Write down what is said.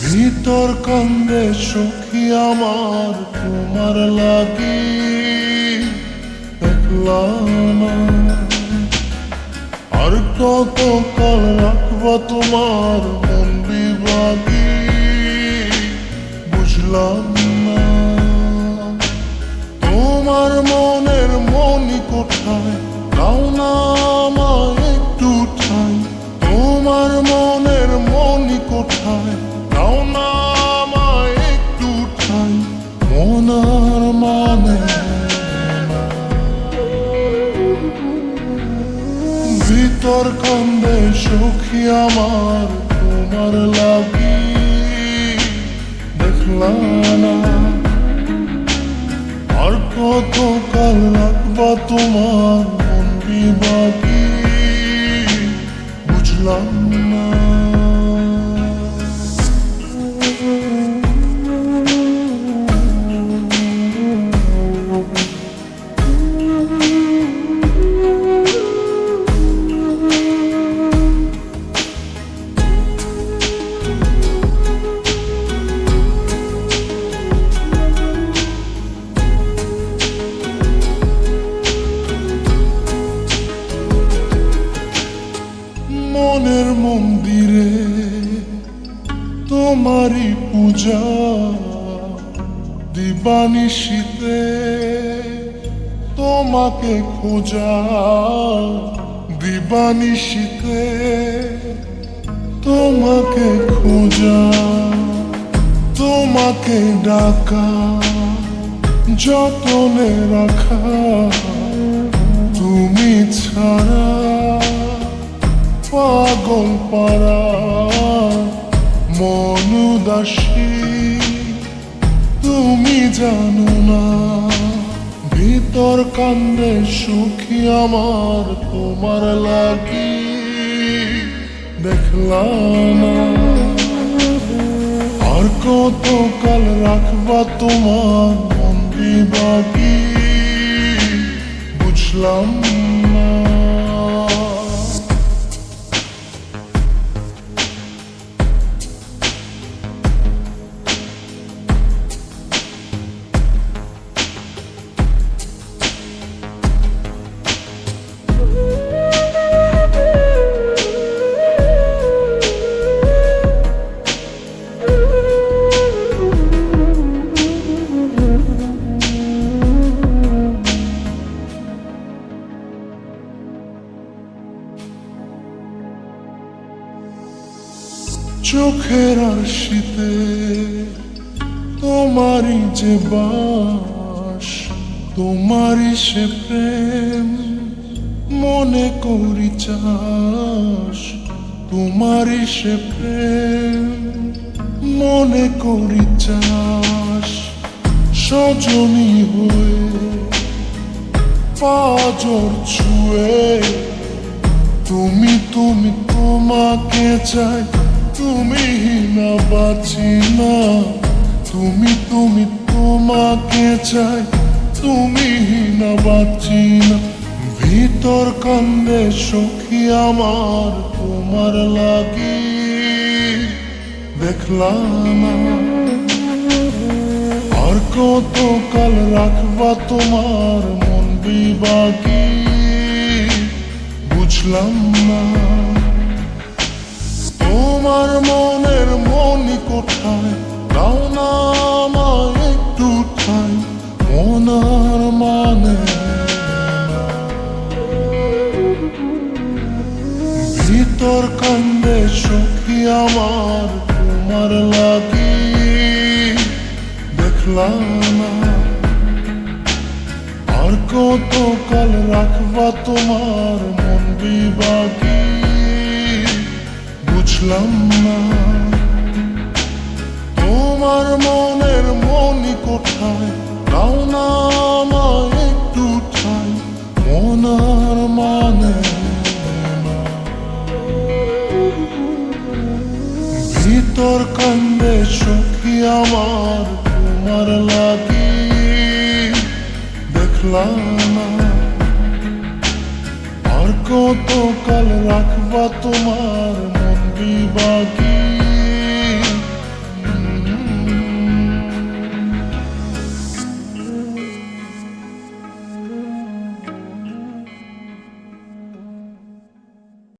ভিতর কান্দে সখী আমার তোমার লাগি, দেখলা না আর কত কাল রাখবা তোমার মন বিভাগী, বুঝলাম না তোমার মনের মনি কোথায়, দাও না আমায় একটু ঠাই। তোমার মনের মনি কোথায়, দাও না আমায় একটু ঠাই। মন আর মানে ভিতর কান্দে সখী আমার তোমার লাগি, দেখলা না আর কত কাল রাখবা তোমার মন বিভাগী, বুঝলাম না। মনের মন্দিরে তোমারই পূজা, দিবানিশীতে তোমাকে খোঁজা, দিবানিশীতে তোমাকে খোঁজা, তোমাকে ডাকা, যতনে রাখা, তুমি ছাড়া পাগল পারা মন উদাসী, তুমি জানো না ভিতর কান্দে সুখী আমার তোমার লাগি, দেখলা না আর কত কাল রাখবা তোমার মন বিভাগী, বুঝলাম না। চোখের আরশিতে তোমারই যে বাস, তোমারই সে প্রেম মনে করি চাস, তোমারই সে প্রেম মনে করি চাস। সজনী হয়ে পাজর ছুঁয়ে তুমি তুমি তোমাকে চাই, তুমি না বাঁচি না, তুমি তুমি তোমাকে চাই, তুমি না বাঁচি না। ভিতর কান্দে সখী আমার তোমার লাগি, দেখলা না আর কত কাল রাখবা তোমার মন বিভাগী, বুঝলাম না তোমার মনের মনি কোথায়, দাও না আমায় একটু ঠাই। মন আর মানে ভিতর কান্দে সখী আমার তোমার লাগি, দেখলা না আর কত কাল রাখবা তোমার মন বিভাগী, বুঝলাম না তোমার মনের মনি কোথায়, দাও না আমায় একটু ঠাই। মন আর মানে ভিতর কান্দে সখী আমার তোমার লাগি, দেখলা না আর কত কাল রাখবা তোমার মন বিভাগী,